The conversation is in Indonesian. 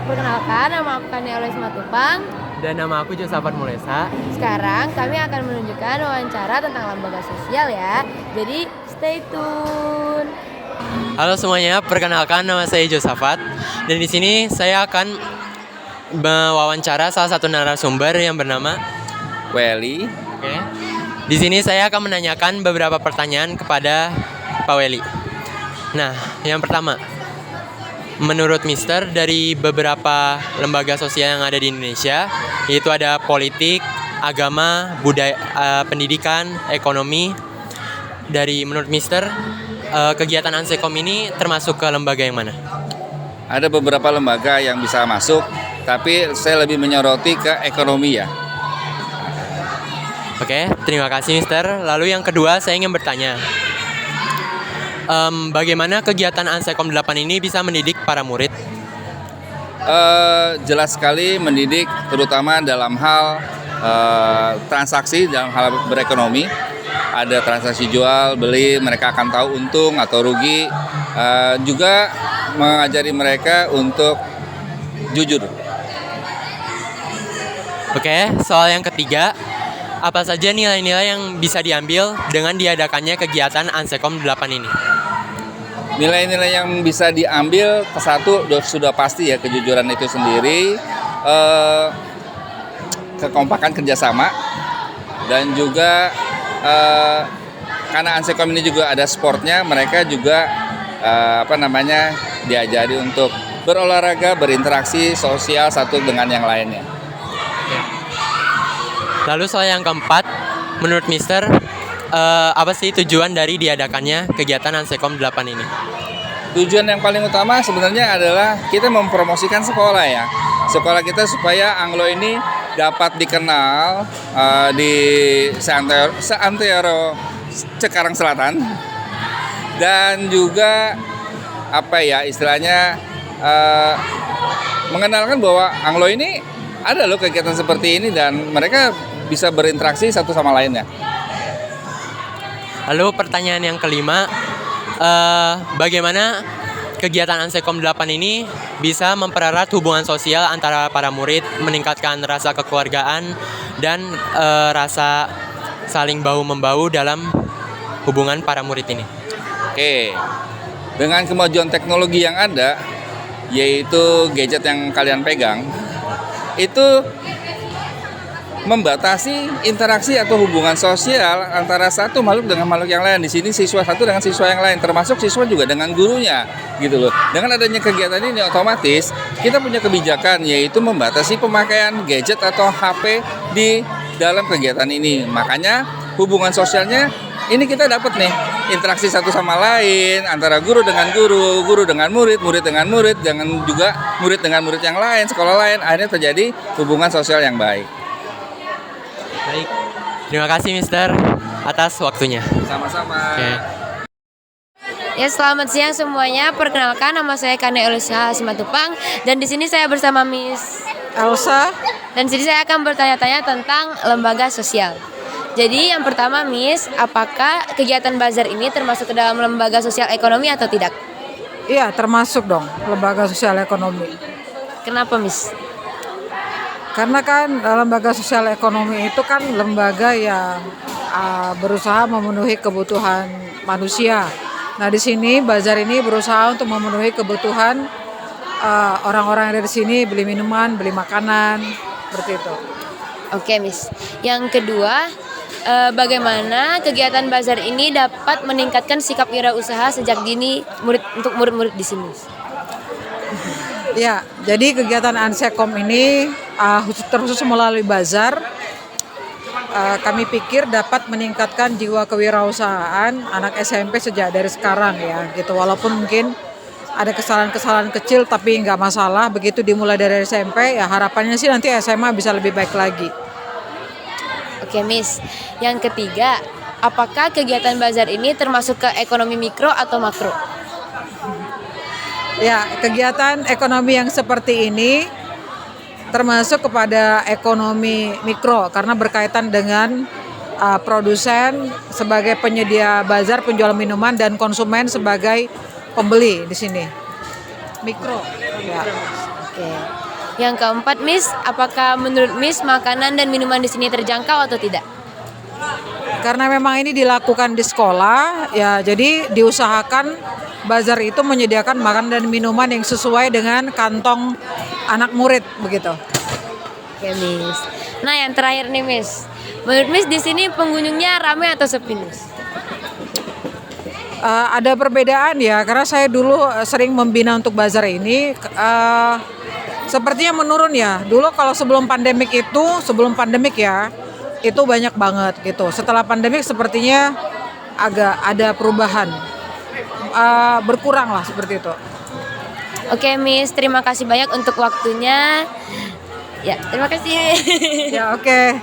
Perkenalkan, nama aku Kania Oleh Simatupang. Dan nama aku Josafat Mulesa. Sekarang kami akan menunjukkan wawancara tentang lembaga sosial ya. Jadi stay tune. Halo semuanya, perkenalkan nama saya Josafat. Dan di sini saya akan mewawancara salah satu narasumber yang bernama Welly. Oke. Di sini saya akan menanyakan beberapa pertanyaan kepada Pak Welly. Nah, yang pertama, menurut Mister, dari beberapa lembaga sosial yang ada di Indonesia, yaitu ada politik, agama, budaya, pendidikan, ekonomi. Menurut Mister, kegiatan Ansekom ini termasuk ke lembaga yang mana? Ada beberapa lembaga yang bisa masuk, tapi saya lebih menyoroti ke ekonomi ya. Oke, terima kasih Mister. Lalu yang kedua, saya ingin bertanya, bagaimana kegiatan Ansekom 8 ini bisa mendidik para murid? Jelas sekali mendidik, terutama dalam hal transaksi, dalam hal berekonomi. Ada transaksi jual, beli, mereka akan tahu untung atau rugi. Juga mengajari mereka untuk jujur. Oke, soal yang ketiga, apa saja nilai-nilai yang bisa diambil dengan diadakannya kegiatan Ansekom 8 ini? Nilai-nilai yang bisa diambil, satu sudah pasti ya, kejujuran itu sendiri, kekompakan kerjasama, dan juga karena Ansekom ini juga ada sportnya, mereka juga diajari untuk berolahraga, berinteraksi sosial satu dengan yang lainnya. Lalu soal yang keempat, menurut Mister, apa sih tujuan dari diadakannya kegiatan Ansekom 8 ini? Tujuan yang paling utama sebenarnya adalah kita mempromosikan sekolah ya. Sekolah kita supaya Anglo ini dapat dikenal di seantero Cikarang Selatan. Dan juga mengenalkan bahwa Anglo ini ada loh kegiatan seperti ini dan mereka bisa berinteraksi satu sama lainnya. Lalu pertanyaan yang kelima, bagaimana kegiatan Ansekom 8 ini bisa mempererat hubungan sosial antara para murid, meningkatkan rasa kekeluargaan dan rasa saling bahu-membahu dalam hubungan para murid ini? Oke, dengan kemajuan teknologi yang ada, yaitu gadget yang kalian pegang, itu membatasi interaksi atau hubungan sosial antara satu makhluk dengan makhluk yang lain. Di sini siswa satu dengan siswa yang lain, termasuk siswa juga dengan gurunya, gitu loh. Dengan adanya kegiatan ini otomatis kita punya kebijakan, yaitu membatasi pemakaian gadget atau HP di dalam kegiatan ini. Makanya hubungan sosialnya ini kita dapat nih, interaksi satu sama lain antara guru dengan guru, guru dengan murid, murid dengan murid, dengan juga murid dengan murid yang lain, sekolah lain. Akhirnya terjadi hubungan sosial yang baik. Baik, terima kasih Mister atas waktunya. Sama-sama. Oke. Ya, selamat siang semuanya. Perkenalkan, nama saya Kania Oleh Simatupang dan di sini saya bersama Miss Elsa. Dan di sini saya akan bertanya-tanya tentang lembaga sosial. Jadi yang pertama, Miss, apakah kegiatan bazar ini termasuk ke dalam lembaga sosial ekonomi atau tidak? Iya, termasuk dong lembaga sosial ekonomi. Kenapa, Miss? Karena kan lembaga sosial ekonomi itu kan lembaga yang berusaha memenuhi kebutuhan manusia. Nah, di sini bazar ini berusaha untuk memenuhi kebutuhan orang-orang yang ada di sini, beli minuman, beli makanan, seperti itu. Oke, Miss. Yang kedua, bagaimana kegiatan bazar ini dapat meningkatkan sikap wirausaha sejak dini untuk murid-murid di sini? Ya, jadi kegiatan Ansekom ini terkhusus melalui bazar, kami pikir dapat meningkatkan jiwa kewirausahaan anak SMP sejak dari sekarang ya, gitu. Walaupun mungkin ada kesalahan-kesalahan kecil tapi nggak masalah, begitu dimulai dari SMP ya harapannya sih nanti SMA bisa lebih baik lagi. Oke, Miss. Yang ketiga, apakah kegiatan bazar ini termasuk ke ekonomi mikro atau makro? Ya, kegiatan ekonomi yang seperti ini termasuk kepada ekonomi mikro karena berkaitan dengan produsen sebagai penyedia bazar penjual minuman dan konsumen sebagai pembeli di sini. Mikro. Ya. Oke. Yang keempat, Miss, apakah menurut Miss makanan dan minuman di sini terjangkau atau tidak? Karena memang ini dilakukan di sekolah, ya jadi diusahakan bazar itu menyediakan makanan dan minuman yang sesuai dengan kantong anak murid begitu. Oke, Miss. Nah, yang terakhir nih, Miss. Menurut Miss di sini pengunjungnya ramai atau sepi, Miss? Ada perbedaan ya, karena saya dulu sering membina untuk bazar ini. Sepertinya menurun ya. Dulu kalau sebelum pandemik ya, itu banyak banget gitu. Setelah pandemik sepertinya agak ada perubahan, berkurang lah seperti itu. Oke, Miss, terima kasih banyak untuk waktunya. Ya, terima kasih. Ya oke.